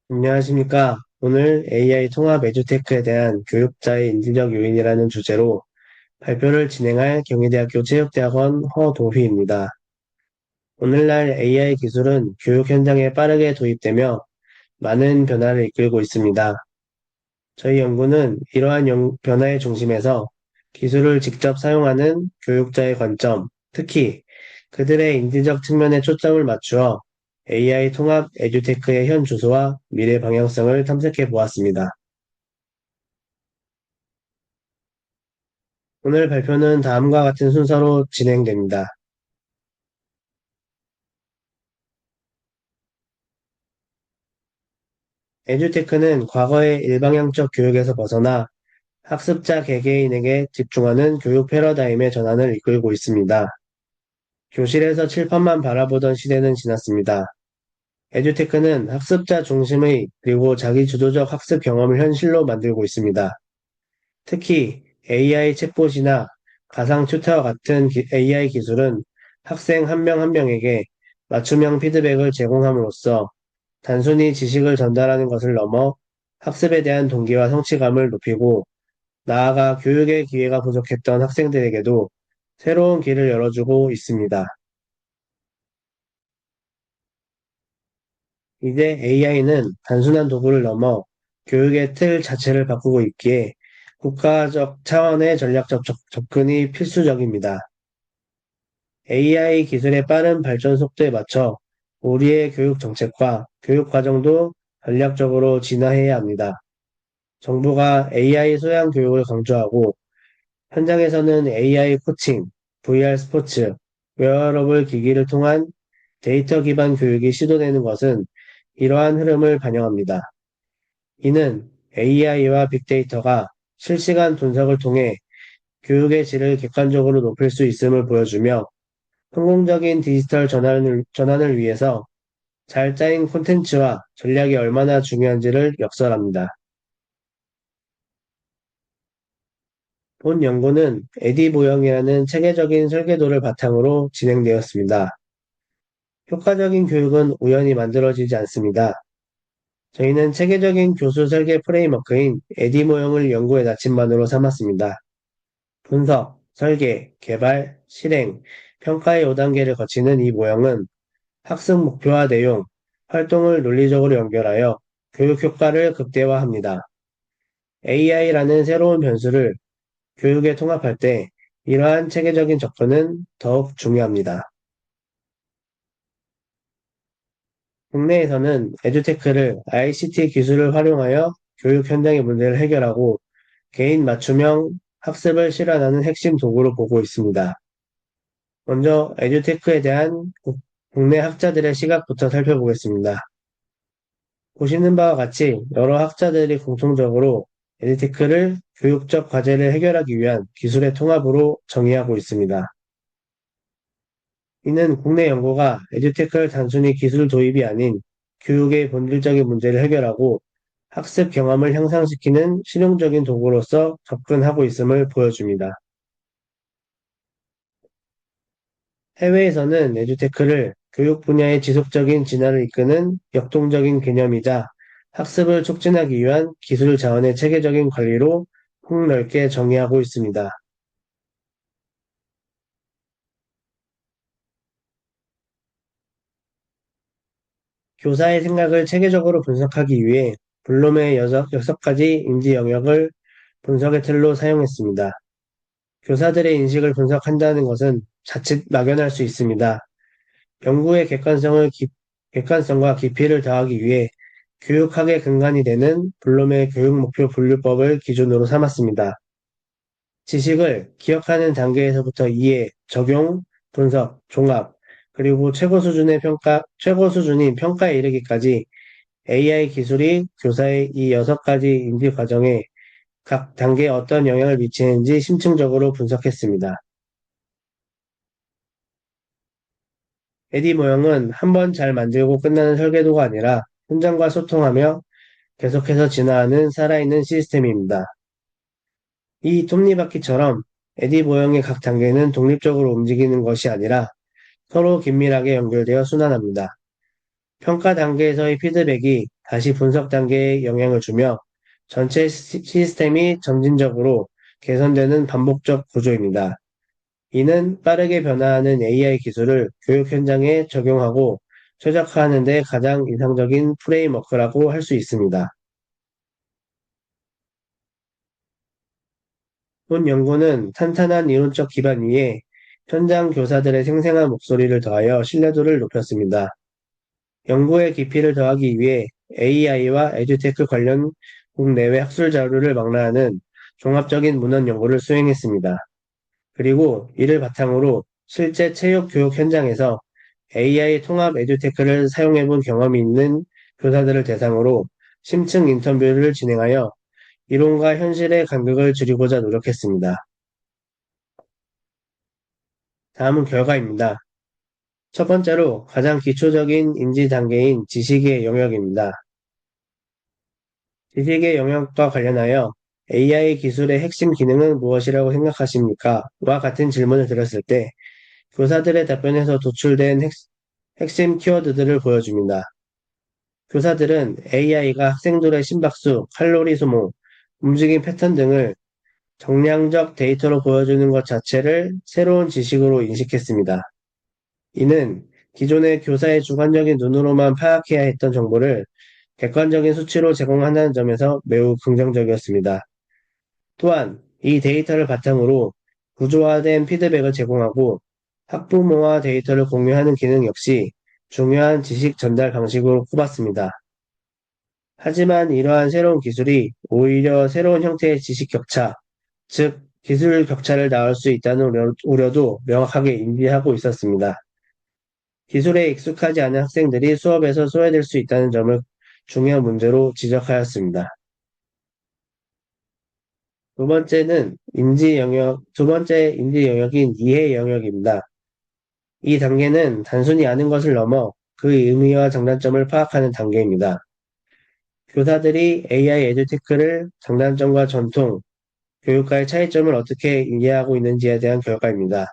안녕하십니까. 오늘 AI 통합 에듀테크에 대한 교육자의 인지적 요인이라는 주제로 발표를 진행할 경희대학교 체육대학원 허도희입니다. 오늘날 AI 기술은 교육 현장에 빠르게 도입되며 많은 변화를 이끌고 있습니다. 저희 연구는 이러한 변화의 중심에서 기술을 직접 사용하는 교육자의 관점, 특히 그들의 인지적 측면에 초점을 맞추어 AI 통합 에듀테크의 현 주소와 미래 방향성을 탐색해 보았습니다. 오늘 발표는 다음과 같은 순서로 진행됩니다. 에듀테크는 과거의 일방향적 교육에서 벗어나 학습자 개개인에게 집중하는 교육 패러다임의 전환을 이끌고 있습니다. 교실에서 칠판만 바라보던 시대는 지났습니다. 에듀테크는 학습자 중심의 그리고 자기주도적 학습 경험을 현실로 만들고 있습니다. 특히 AI 챗봇이나 가상 튜터와 같은 AI 기술은 학생 한 명 한 명에게 맞춤형 피드백을 제공함으로써 단순히 지식을 전달하는 것을 넘어 학습에 대한 동기와 성취감을 높이고 나아가 교육의 기회가 부족했던 학생들에게도 새로운 길을 열어주고 있습니다. 이제 AI는 단순한 도구를 넘어 교육의 틀 자체를 바꾸고 있기에 국가적 차원의 전략적 접근이 필수적입니다. AI 기술의 빠른 발전 속도에 맞춰 우리의 교육 정책과 교육 과정도 전략적으로 진화해야 합니다. 정부가 AI 소양 교육을 강조하고 현장에서는 AI 코칭, VR 스포츠, 웨어러블 기기를 통한 데이터 기반 교육이 시도되는 것은 이러한 흐름을 반영합니다. 이는 AI와 빅데이터가 실시간 분석을 통해 교육의 질을 객관적으로 높일 수 있음을 보여주며 성공적인 디지털 전환을 위해서 잘 짜인 콘텐츠와 전략이 얼마나 중요한지를 역설합니다. 본 연구는 에디 모형이라는 체계적인 설계도를 바탕으로 진행되었습니다. 효과적인 교육은 우연히 만들어지지 않습니다. 저희는 체계적인 교수 설계 프레임워크인 에디 모형을 연구의 나침반으로 삼았습니다. 분석, 설계, 개발, 실행, 평가의 5단계를 거치는 이 모형은 학습 목표와 내용, 활동을 논리적으로 연결하여 교육 효과를 극대화합니다. AI라는 새로운 변수를 교육에 통합할 때 이러한 체계적인 접근은 더욱 중요합니다. 국내에서는 에듀테크를 ICT 기술을 활용하여 교육 현장의 문제를 해결하고 개인 맞춤형 학습을 실현하는 핵심 도구로 보고 있습니다. 먼저 에듀테크에 대한 국내 학자들의 시각부터 살펴보겠습니다. 보시는 바와 같이 여러 학자들이 공통적으로 에듀테크를 교육적 과제를 해결하기 위한 기술의 통합으로 정의하고 있습니다. 이는 국내 연구가 에듀테크를 단순히 기술 도입이 아닌 교육의 본질적인 문제를 해결하고 학습 경험을 향상시키는 실용적인 도구로서 접근하고 있음을 보여줍니다. 해외에서는 에듀테크를 교육 분야의 지속적인 진화를 이끄는 역동적인 개념이자 학습을 촉진하기 위한 기술 자원의 체계적인 관리로 폭넓게 정의하고 있습니다. 교사의 생각을 체계적으로 분석하기 위해 블룸의 6가지 인지 영역을 분석의 틀로 사용했습니다. 교사들의 인식을 분석한다는 것은 자칫 막연할 수 있습니다. 연구의 객관성과 깊이를 더하기 위해 교육학의 근간이 되는 블룸의 교육 목표 분류법을 기준으로 삼았습니다. 지식을 기억하는 단계에서부터 이해, 적용, 분석, 종합, 그리고 최고 수준인 평가에 이르기까지 AI 기술이 교사의 이 6가지 인지 과정에 각 단계에 어떤 영향을 미치는지 심층적으로 분석했습니다. 에디 모형은 한번 잘 만들고 끝나는 설계도가 아니라 현장과 소통하며 계속해서 진화하는 살아있는 시스템입니다. 이 톱니바퀴처럼 에디 모형의 각 단계는 독립적으로 움직이는 것이 아니라 서로 긴밀하게 연결되어 순환합니다. 평가 단계에서의 피드백이 다시 분석 단계에 영향을 주며 전체 시스템이 점진적으로 개선되는 반복적 구조입니다. 이는 빠르게 변화하는 AI 기술을 교육 현장에 적용하고 최적화하는 데 가장 이상적인 프레임워크라고 할 수 있습니다. 본 연구는 탄탄한 이론적 기반 위에 현장 교사들의 생생한 목소리를 더하여 신뢰도를 높였습니다. 연구의 깊이를 더하기 위해 AI와 에듀테크 관련 국내외 학술 자료를 망라하는 종합적인 문헌 연구를 수행했습니다. 그리고 이를 바탕으로 실제 체육 교육 현장에서 AI 통합 에듀테크를 사용해본 경험이 있는 교사들을 대상으로 심층 인터뷰를 진행하여 이론과 현실의 간극을 줄이고자 노력했습니다. 다음은 결과입니다. 첫 번째로 가장 기초적인 인지 단계인 지식의 영역입니다. 지식의 영역과 관련하여 AI 기술의 핵심 기능은 무엇이라고 생각하십니까? 와 같은 질문을 드렸을 때 교사들의 답변에서 도출된 핵심 키워드들을 보여줍니다. 교사들은 AI가 학생들의 심박수, 칼로리 소모, 움직임 패턴 등을 정량적 데이터로 보여주는 것 자체를 새로운 지식으로 인식했습니다. 이는 기존의 교사의 주관적인 눈으로만 파악해야 했던 정보를 객관적인 수치로 제공한다는 점에서 매우 긍정적이었습니다. 또한 이 데이터를 바탕으로 구조화된 피드백을 제공하고 학부모와 데이터를 공유하는 기능 역시 중요한 지식 전달 방식으로 꼽았습니다. 하지만 이러한 새로운 기술이 오히려 새로운 형태의 지식 격차, 즉 기술 격차를 낳을 수 있다는 우려도 명확하게 인지하고 있었습니다. 기술에 익숙하지 않은 학생들이 수업에서 소외될 수 있다는 점을 중요한 문제로 지적하였습니다. 두 번째 인지 영역인 이해 영역입니다. 이 단계는 단순히 아는 것을 넘어 그 의미와 장단점을 파악하는 단계입니다. 교사들이 AI 에듀테크를 장단점과 전통, 교육과의 차이점을 어떻게 이해하고 있는지에 대한 결과입니다.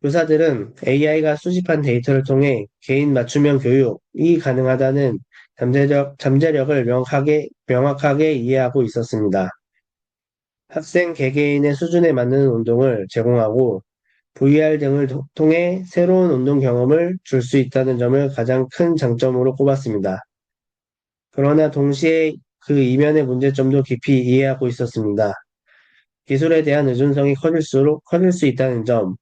교사들은 AI가 수집한 데이터를 통해 개인 맞춤형 교육이 가능하다는 잠재력을 명확하게 이해하고 있었습니다. 학생 개개인의 수준에 맞는 운동을 제공하고 VR 등을 통해 새로운 운동 경험을 줄 수 있다는 점을 가장 큰 장점으로 꼽았습니다. 그러나 동시에 그 이면의 문제점도 깊이 이해하고 있었습니다. 기술에 대한 의존성이 커질 수 있다는 점,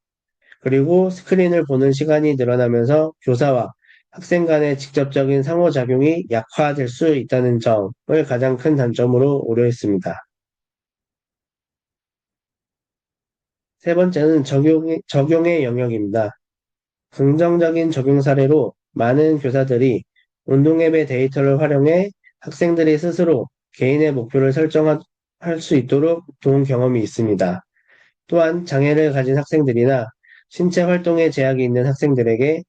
그리고 스크린을 보는 시간이 늘어나면서 교사와 학생 간의 직접적인 상호작용이 약화될 수 있다는 점을 가장 큰 단점으로 우려했습니다. 세 번째는 적용의 영역입니다. 긍정적인 적용 사례로 많은 교사들이 운동앱의 데이터를 활용해 학생들이 스스로 개인의 목표를 설정할 수 있도록 도운 경험이 있습니다. 또한 장애를 가진 학생들이나 신체 활동에 제약이 있는 학생들에게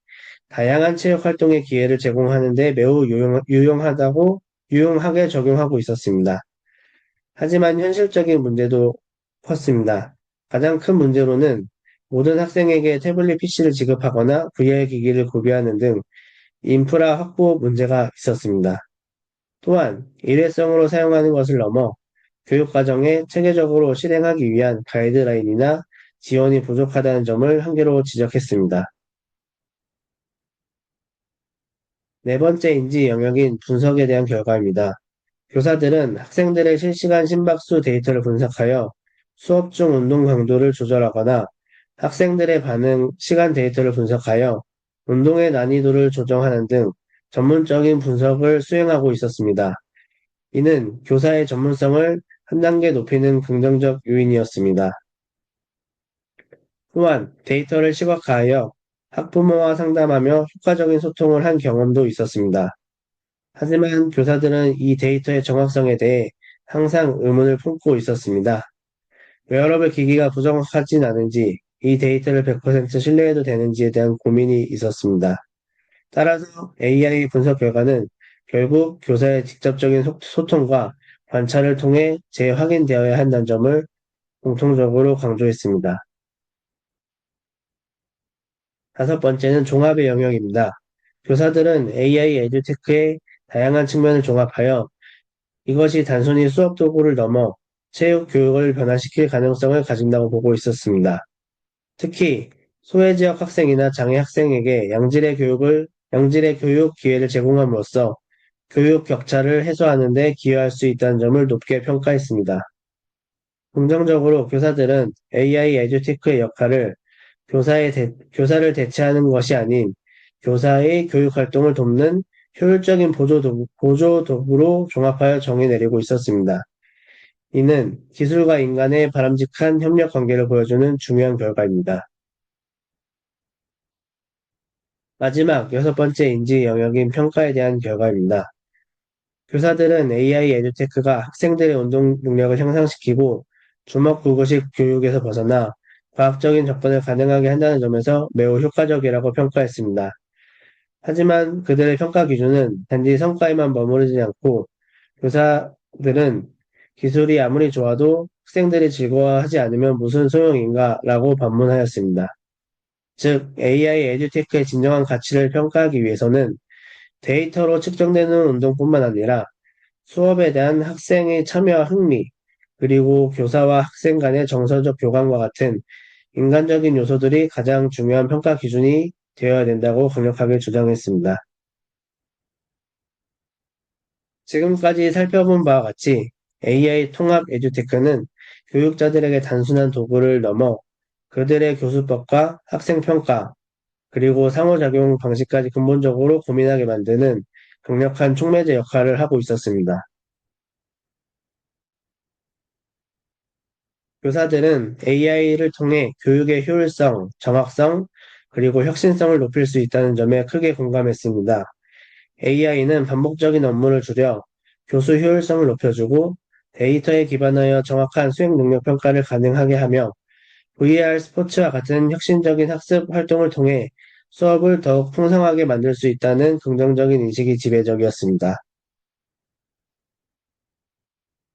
다양한 체육 활동의 기회를 제공하는 데 매우 유용하게 적용하고 있었습니다. 하지만 현실적인 문제도 컸습니다. 가장 큰 문제로는 모든 학생에게 태블릿 PC를 지급하거나 VR 기기를 구비하는 등 인프라 확보 문제가 있었습니다. 또한 일회성으로 사용하는 것을 넘어 교육과정에 체계적으로 실행하기 위한 가이드라인이나 지원이 부족하다는 점을 한계로 지적했습니다. 네 번째 인지 영역인 분석에 대한 결과입니다. 교사들은 학생들의 실시간 심박수 데이터를 분석하여 수업 중 운동 강도를 조절하거나 학생들의 반응 시간 데이터를 분석하여 운동의 난이도를 조정하는 등 전문적인 분석을 수행하고 있었습니다. 이는 교사의 전문성을 한 단계 높이는 긍정적 요인이었습니다. 또한 데이터를 시각화하여 학부모와 상담하며 효과적인 소통을 한 경험도 있었습니다. 하지만 교사들은 이 데이터의 정확성에 대해 항상 의문을 품고 있었습니다. 웨어러블 기기가 부정확하진 않은지, 이 데이터를 100% 신뢰해도 되는지에 대한 고민이 있었습니다. 따라서 AI 분석 결과는 결국 교사의 직접적인 소통과 관찰을 통해 재확인되어야 한다는 점을 공통적으로 강조했습니다. 다섯 번째는 종합의 영역입니다. 교사들은 AI 에듀테크의 다양한 측면을 종합하여 이것이 단순히 수업 도구를 넘어 체육 교육을 변화시킬 가능성을 가진다고 보고 있었습니다. 특히 소외 지역 학생이나 장애 학생에게 양질의 교육 기회를 제공함으로써 교육 격차를 해소하는 데 기여할 수 있다는 점을 높게 평가했습니다. 긍정적으로 교사들은 AI 에듀테크의 역할을 교사를 대체하는 것이 아닌 교사의 교육 활동을 돕는 효율적인 보조 도구로 종합하여 정의 내리고 있었습니다. 이는 기술과 인간의 바람직한 협력 관계를 보여주는 중요한 결과입니다. 마지막 여섯 번째 인지 영역인 평가에 대한 결과입니다. 교사들은 AI 에듀테크가 학생들의 운동 능력을 향상시키고 주먹구구식 교육에서 벗어나 과학적인 접근을 가능하게 한다는 점에서 매우 효과적이라고 평가했습니다. 하지만 그들의 평가 기준은 단지 성과에만 머무르지 않고 교사들은 기술이 아무리 좋아도 학생들이 즐거워하지 않으면 무슨 소용인가 라고 반문하였습니다. 즉, AI 에듀테크의 진정한 가치를 평가하기 위해서는 데이터로 측정되는 운동뿐만 아니라 수업에 대한 학생의 참여와 흥미, 그리고 교사와 학생 간의 정서적 교감과 같은 인간적인 요소들이 가장 중요한 평가 기준이 되어야 된다고 강력하게 주장했습니다. 지금까지 살펴본 바와 같이 AI 통합 에듀테크는 교육자들에게 단순한 도구를 넘어 그들의 교수법과 학생 평가, 그리고 상호작용 방식까지 근본적으로 고민하게 만드는 강력한 촉매제 역할을 하고 있었습니다. 교사들은 AI를 통해 교육의 효율성, 정확성, 그리고 혁신성을 높일 수 있다는 점에 크게 공감했습니다. AI는 반복적인 업무를 줄여 교수 효율성을 높여주고 데이터에 기반하여 정확한 수행 능력 평가를 가능하게 하며 VR 스포츠와 같은 혁신적인 학습 활동을 통해 수업을 더욱 풍성하게 만들 수 있다는 긍정적인 인식이 지배적이었습니다.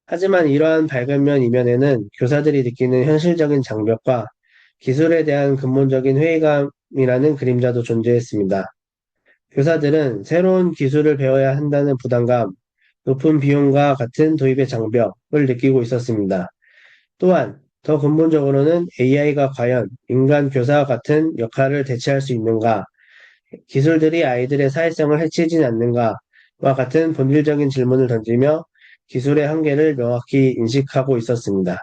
하지만 이러한 밝은 면 이면에는 교사들이 느끼는 현실적인 장벽과 기술에 대한 근본적인 회의감이라는 그림자도 존재했습니다. 교사들은 새로운 기술을 배워야 한다는 부담감, 높은 비용과 같은 도입의 장벽을 느끼고 있었습니다. 또한 더 근본적으로는 AI가 과연 인간 교사와 같은 역할을 대체할 수 있는가, 기술들이 아이들의 사회성을 해치진 않는가와 같은 본질적인 질문을 던지며 기술의 한계를 명확히 인식하고 있었습니다.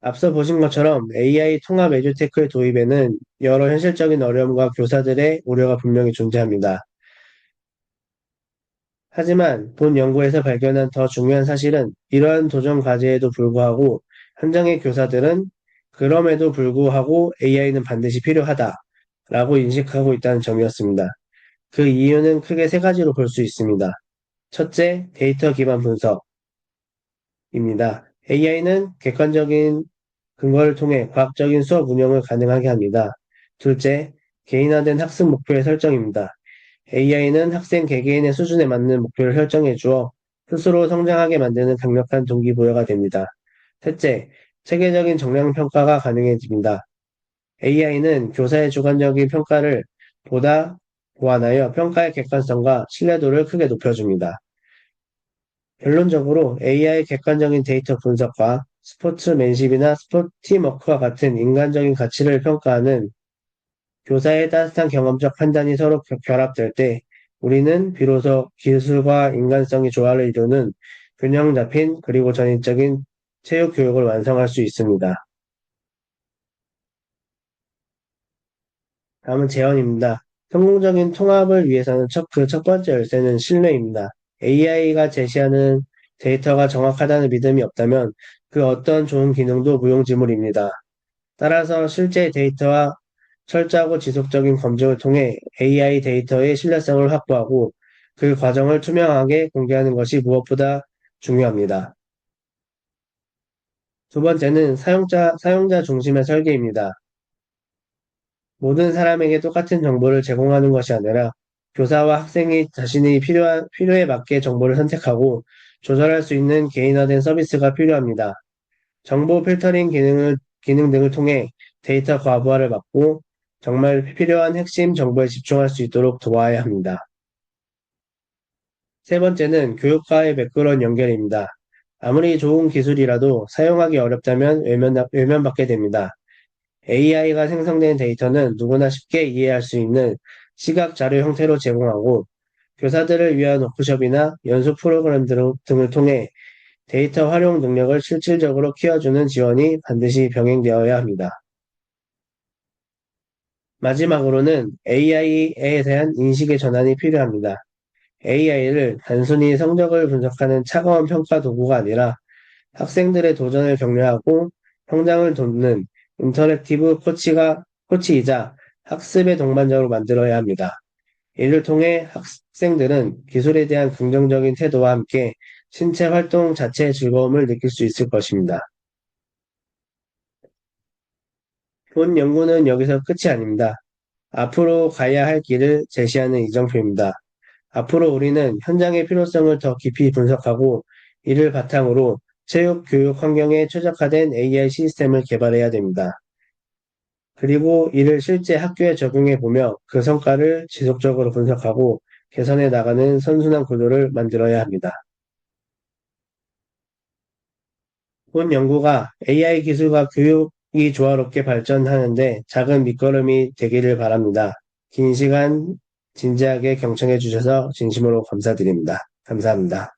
앞서 보신 것처럼 AI 통합 에듀테크의 도입에는 여러 현실적인 어려움과 교사들의 우려가 분명히 존재합니다. 하지만 본 연구에서 발견한 더 중요한 사실은 이러한 도전 과제에도 불구하고 현장의 교사들은 그럼에도 불구하고 AI는 반드시 필요하다 라고 인식하고 있다는 점이었습니다. 그 이유는 크게 세 가지로 볼 수 있습니다. 첫째, 데이터 기반 분석입니다. AI는 객관적인 근거를 통해 과학적인 수업 운영을 가능하게 합니다. 둘째, 개인화된 학습 목표의 설정입니다. AI는 학생 개개인의 수준에 맞는 목표를 설정해 주어 스스로 성장하게 만드는 강력한 동기부여가 됩니다. 셋째, 체계적인 정량 평가가 가능해집니다. AI는 교사의 주관적인 평가를 보다 보완하여 평가의 객관성과 신뢰도를 크게 높여줍니다. 결론적으로 AI 객관적인 데이터 분석과 스포츠맨십이나 스포티워크와 같은 인간적인 가치를 평가하는 교사의 따뜻한 경험적 판단이 서로 결합될 때 우리는 비로소 기술과 인간성이 조화를 이루는 균형 잡힌 그리고 전인적인 체육 교육을 완성할 수 있습니다. 다음은 재현입니다. 성공적인 통합을 위해서는 그 첫 번째 열쇠는 신뢰입니다. AI가 제시하는 데이터가 정확하다는 믿음이 없다면 그 어떤 좋은 기능도 무용지물입니다. 따라서 실제 데이터와 철저하고 지속적인 검증을 통해 AI 데이터의 신뢰성을 확보하고 그 과정을 투명하게 공개하는 것이 무엇보다 중요합니다. 두 번째는 사용자 중심의 설계입니다. 모든 사람에게 똑같은 정보를 제공하는 것이 아니라 교사와 학생이 자신의 필요에 맞게 정보를 선택하고 조절할 수 있는 개인화된 서비스가 필요합니다. 정보 필터링 기능 등을 통해 데이터 과부하를 막고 정말 필요한 핵심 정보에 집중할 수 있도록 도와야 합니다. 세 번째는 교육과의 매끄러운 연결입니다. 아무리 좋은 기술이라도 사용하기 어렵다면 외면받게 됩니다. AI가 생성된 데이터는 누구나 쉽게 이해할 수 있는 시각 자료 형태로 제공하고 교사들을 위한 워크숍이나 연수 프로그램 등을 통해 데이터 활용 능력을 실질적으로 키워주는 지원이 반드시 병행되어야 합니다. 마지막으로는 AI에 대한 인식의 전환이 필요합니다. AI를 단순히 성적을 분석하는 차가운 평가 도구가 아니라 학생들의 도전을 격려하고 성장을 돕는 인터랙티브 코치이자 학습의 동반자로 만들어야 합니다. 이를 통해 학생들은 기술에 대한 긍정적인 태도와 함께 신체 활동 자체의 즐거움을 느낄 수 있을 것입니다. 본 연구는 여기서 끝이 아닙니다. 앞으로 가야 할 길을 제시하는 이정표입니다. 앞으로 우리는 현장의 필요성을 더 깊이 분석하고 이를 바탕으로 체육 교육 환경에 최적화된 AI 시스템을 개발해야 됩니다. 그리고 이를 실제 학교에 적용해 보며 그 성과를 지속적으로 분석하고 개선해 나가는 선순환 구조를 만들어야 합니다. 본 연구가 AI 기술과 교육이 조화롭게 발전하는데 작은 밑거름이 되기를 바랍니다. 긴 시간 진지하게 경청해 주셔서 진심으로 감사드립니다. 감사합니다.